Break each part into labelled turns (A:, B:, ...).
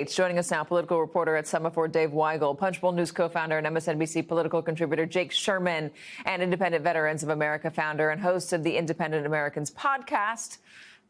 A: Joining us now, political reporter at Semaphore, Dave Weigel, Punchbowl News co-founder and MSNBC political contributor Jake Sherman, and Independent Veterans of America founder and host of the Independent Americans podcast,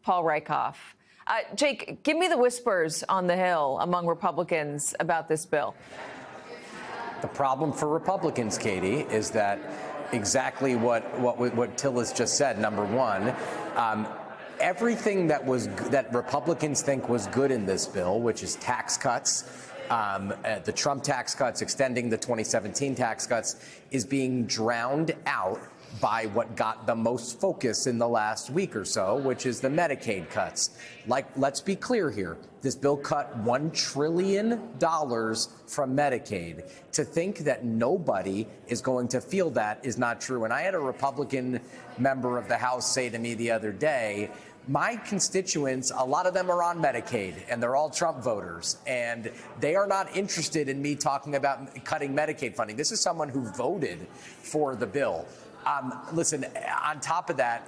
A: Paul Rieckhoff. Jake, give me the whispers on the Hill among Republicans about this bill.
B: The problem for Republicans, Katie, is that exactly what Tillis just said. Number one, everything that Republicans think was good in this bill, which is tax cuts, the Trump tax cuts, extending the 2017 tax cuts, is being drowned out by what got the most focus in the last week or so, which is the Medicaid cuts. Let's be clear here. This bill cut $1 trillion from Medicaid. To think that nobody is going to feel that is not true. And I had a Republican member of the House say to me the other day, my constituents, a lot of them are on Medicaid, and they're all Trump voters, and they are not interested in me talking about cutting Medicaid funding. This is someone who voted for the bill. Listen, on top of that,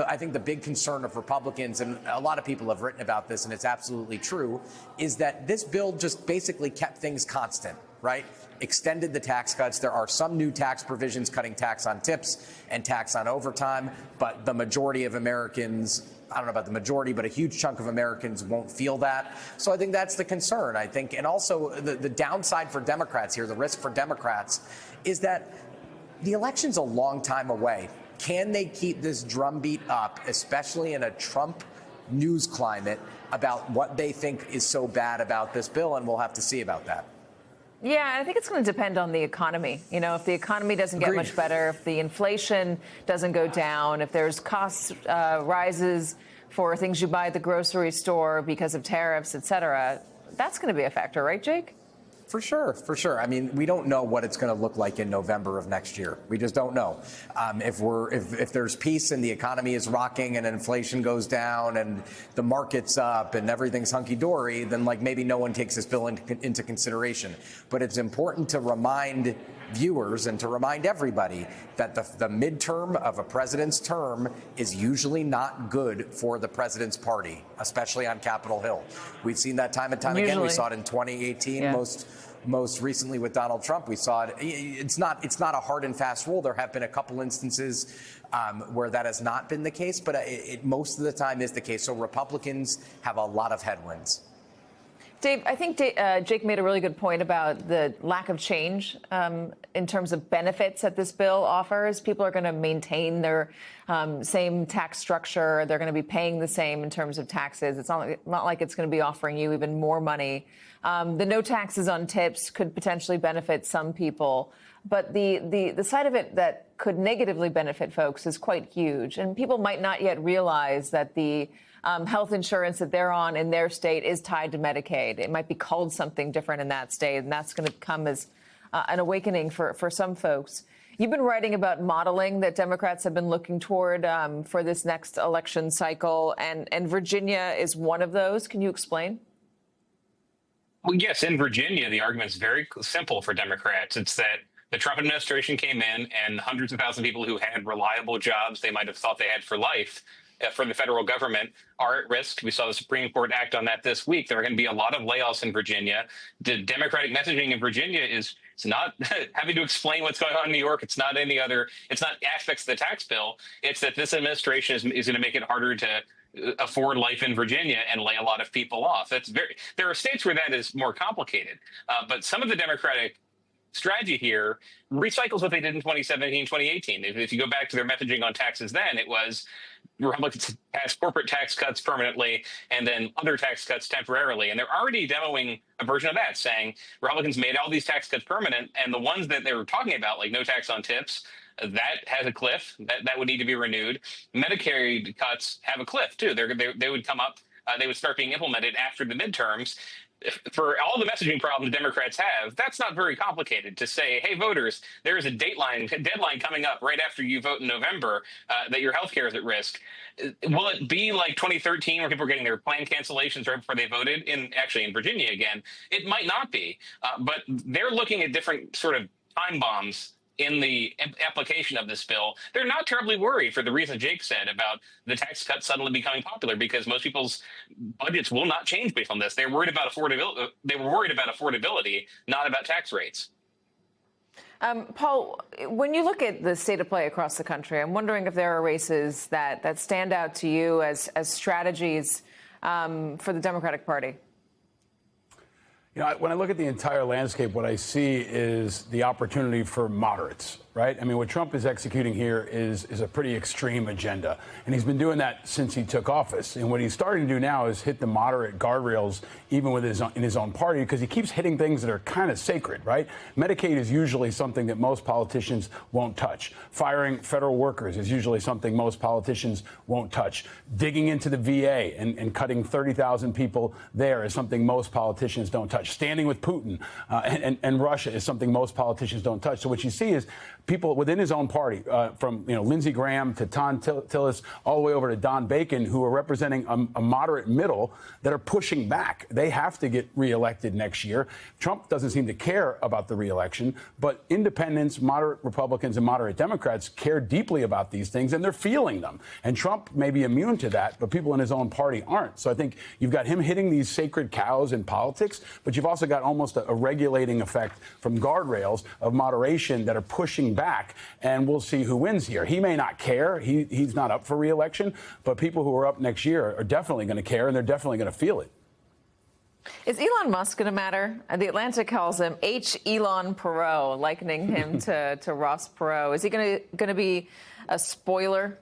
B: I think the big concern of Republicans, and a lot of people have written about this, and it's absolutely true, is that this bill just basically kept things constant, right? Extended the tax cuts. There are some new tax provisions cutting tax on tips and tax on overtime, but the majority of Americans, I don't know about the majority, but a huge chunk of Americans won't feel that. So I think that's the concern, I think. And also the downside for Democrats here, the risk for Democrats, is that the election's a long time away. Can they keep this drumbeat up, especially in a Trump news climate, about what they think is so bad about this bill? And we'll have to see about that.
A: Yeah, I think it's going to depend on the economy. You know, if the economy doesn't get much better, if the inflation doesn't go down, if there's cost rises for things you buy at the grocery store because of tariffs, et cetera, that's going to be a factor, right, Jake?
B: For sure. I mean, we don't know what it's going to look like in November of next year. We just don't know. If there's peace and the economy is rocking and inflation goes down and the market's up and everything's hunky-dory, then maybe no one takes this bill into consideration. But it's important to remind viewers and to remind everybody that the midterm of a president's term is usually not good for the president's party, especially on Capitol Hill. We've seen that time and time again. We saw it in 2018, yeah. Most recently with Donald Trump. We saw it. It's not a hard and fast rule. There have been a couple instances where that has not been the case, but it most of the time is the case. So Republicans have a lot of headwinds.
A: Dave, I think Jake made a really good point about the lack of change in terms of benefits that this bill offers. People are going to maintain their same tax structure. They're going to be paying the same in terms of taxes. It's not like it's going to be offering you even more money. The no taxes on tips could potentially benefit some people. But the side of it that could negatively benefit folks is quite huge. And people might not yet realize that the health insurance that they're on in their state is tied to Medicaid. It might be called something different in that state, and that's going to come as an awakening for some folks. You've been writing about modeling that Democrats have been looking toward for this next election cycle, and Virginia is one of those. Can you explain?
C: Well, yes, in Virginia, the argument is very simple for Democrats. It's that the Trump administration came in and hundreds of thousands of people who had reliable jobs they might have thought they had for life for the federal government are at risk. We saw the Supreme Court act on that this week. There are going to be a lot of layoffs in Virginia. The Democratic messaging in Virginia it's not having to explain what's going on in New York. It's not aspects of the tax bill. It's that this administration is going to make it harder to afford life in Virginia and lay a lot of people off. There are states where that is more complicated. But some of the Democratic strategy here recycles what they did in 2017, 2018. If you go back to their messaging on taxes then, it was Republicans pass corporate tax cuts permanently and then other tax cuts temporarily. And they're already demoing a version of that, saying Republicans made all these tax cuts permanent, and the ones that they were talking about, like no tax on tips, that has a cliff. That would need to be renewed. Medicaid cuts have a cliff, too. They would come up. They would start being implemented after the midterms. For all the messaging problems Democrats have, that's not very complicated to say, hey, voters, there is a deadline coming up right after you vote in November that your health care is at risk. Will it be like 2013 where people were getting their plan cancellations right before they voted in Virginia again? It might not be, but they're looking at different sort of time bombs in the application of this bill, they're not terribly worried for the reason Jake said about the tax cut suddenly becoming popular, because most people's budgets will not change based on this. They're worried about affordability. They were worried about affordability, not about tax rates.
A: Paul, when you look at the state of play across the country, I'm wondering if there are races that stand out to you as strategies for the Democratic Party.
D: You know, when I look at the entire landscape, what I see is the opportunity for moderates, right? I mean, what Trump is executing here is a pretty extreme agenda. And he's been doing that since he took office. And what he's starting to do now is hit the moderate guardrails, even with in his own party, because he keeps hitting things that are kind of sacred, right? Medicaid is usually something that most politicians won't touch. Firing federal workers is usually something most politicians won't touch. Digging into the VA and cutting 30,000 people there is something most politicians don't touch. Standing with Putin and Russia is something most politicians don't touch. So what you see is people within his own party, from Lindsey Graham to Thom Tillis, all the way over to Don Bacon, who are representing a moderate middle that are pushing back. They have to get reelected next year. Trump doesn't seem to care about the reelection, but independents, moderate Republicans, and moderate Democrats care deeply about these things, and they're feeling them. And Trump may be immune to that, but people in his own party aren't. So I think you've got him hitting these sacred cows in politics, but you've also got almost a regulating effect from guardrails of moderation that are pushing back, and we'll see who wins here. He may not care. He's not up for re-election, but people who are up next year are definitely going to care, and they're definitely going to feel it.
A: Is Elon Musk going to matter? The Atlantic calls him H. Elon Perot, likening him to Ross Perot. Is he going to be a spoiler?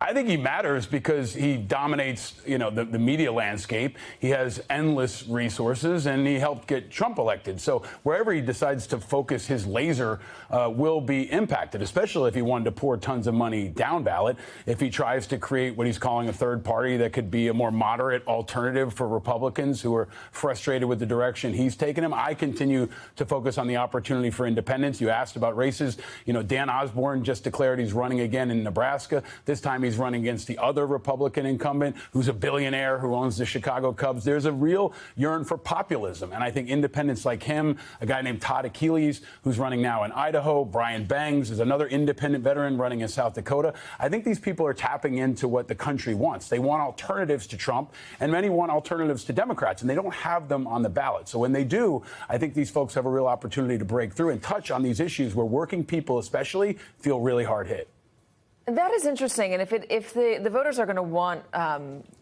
D: I think he matters because he dominates, the media landscape. He has endless resources, and he helped get Trump elected. So wherever he decides to focus his laser will be impacted, especially if he wanted to pour tons of money down ballot. If he tries to create what he's calling a third party that could be a more moderate alternative for Republicans who are frustrated with the direction he's taken him. I continue to focus on the opportunity for independents. You asked about races. Dan Osborne just declared he's running again in Nebraska. This time he's running against the other Republican incumbent who's a billionaire who owns the Chicago Cubs. There's a real yearn for populism. And I think independents like him, a guy named Todd Achilles, who's running now in Idaho, Brian Bangs is another independent veteran running in South Dakota. I think these people are tapping into what the country wants. They want alternatives to Trump, and many want alternatives to Democrats, and they don't have them on the ballot. So when they do, I think these folks have a real opportunity to break through and touch on these issues where working people especially feel really hard hit.
A: That is interesting. And if the voters are going to want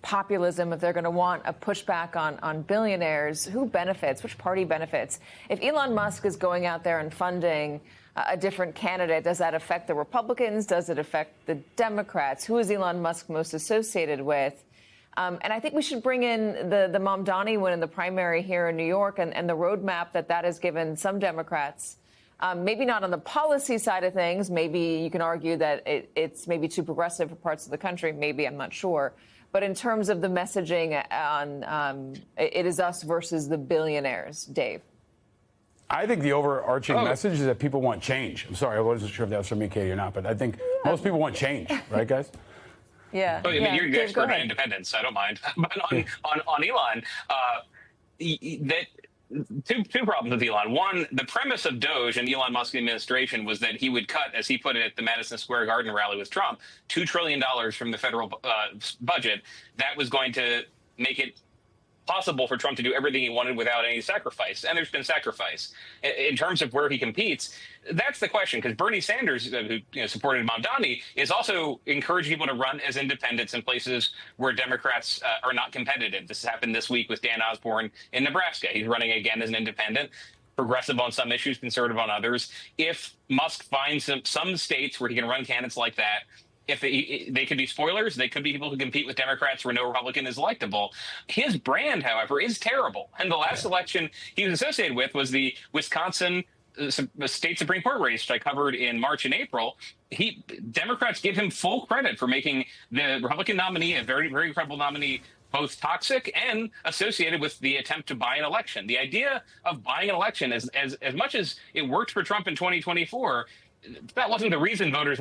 A: populism, if they're going to want a pushback on billionaires, who benefits? Which party benefits? If Elon Musk is going out there and funding a different candidate, does that affect the Republicans? Does it affect the Democrats? Who is Elon Musk most associated with? And I think we should bring in the Mamdani win in the primary here in New York and the roadmap that has given some Democrats. Maybe not on the policy side of things. Maybe you can argue that it's maybe too progressive for parts of the country. Maybe, I'm not sure. But in terms of the messaging on it is us versus the billionaires, Dave.
D: I think the overarching message is that people want change. I'm sorry, I wasn't sure if that was from me, Katie, or not, but I think most people want change, right, guys?
A: Yeah.
C: Oh, I mean, you're the
A: Dave,
C: expert on independence, so I don't mind. But on Elon, Two problems with Elon. One, the premise of DOGE and Elon Musk's administration was that he would cut, as he put it at the Madison Square Garden rally with Trump, $2 trillion from the federal budget. That was going to make it possible for Trump to do everything he wanted without any sacrifice. And there's been sacrifice. In terms of where he competes, that's the question, because Bernie Sanders, who supported Mamdani, is also encouraging people to run as independents in places where Democrats are not competitive. This happened this week with Dan Osborne in Nebraska. He's running again as an independent, progressive on some issues, conservative on others. If Musk finds some states where he can run candidates like that, if they could be spoilers, they could be people who compete with Democrats where no Republican is electable. His brand, however, is terrible. And the last election he was associated with was the Wisconsin state Supreme Court race, which I covered in March and April. Democrats give him full credit for making the Republican nominee, a very, very credible nominee, both toxic and associated with the attempt to buy an election. The idea of buying an election, as much as it worked for Trump in 2024, that wasn't the reason voters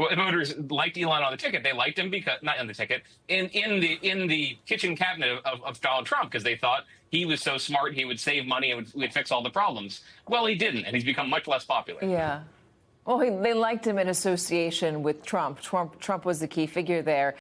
C: liked Elon on the ticket. They liked him because not on the ticket in the kitchen cabinet of Donald Trump, because they thought he was so smart, he would save money and would fix all the problems. Well, he didn't, and he's become much less popular.
A: Yeah. Well, they liked him in association with Trump. Trump was the key figure there.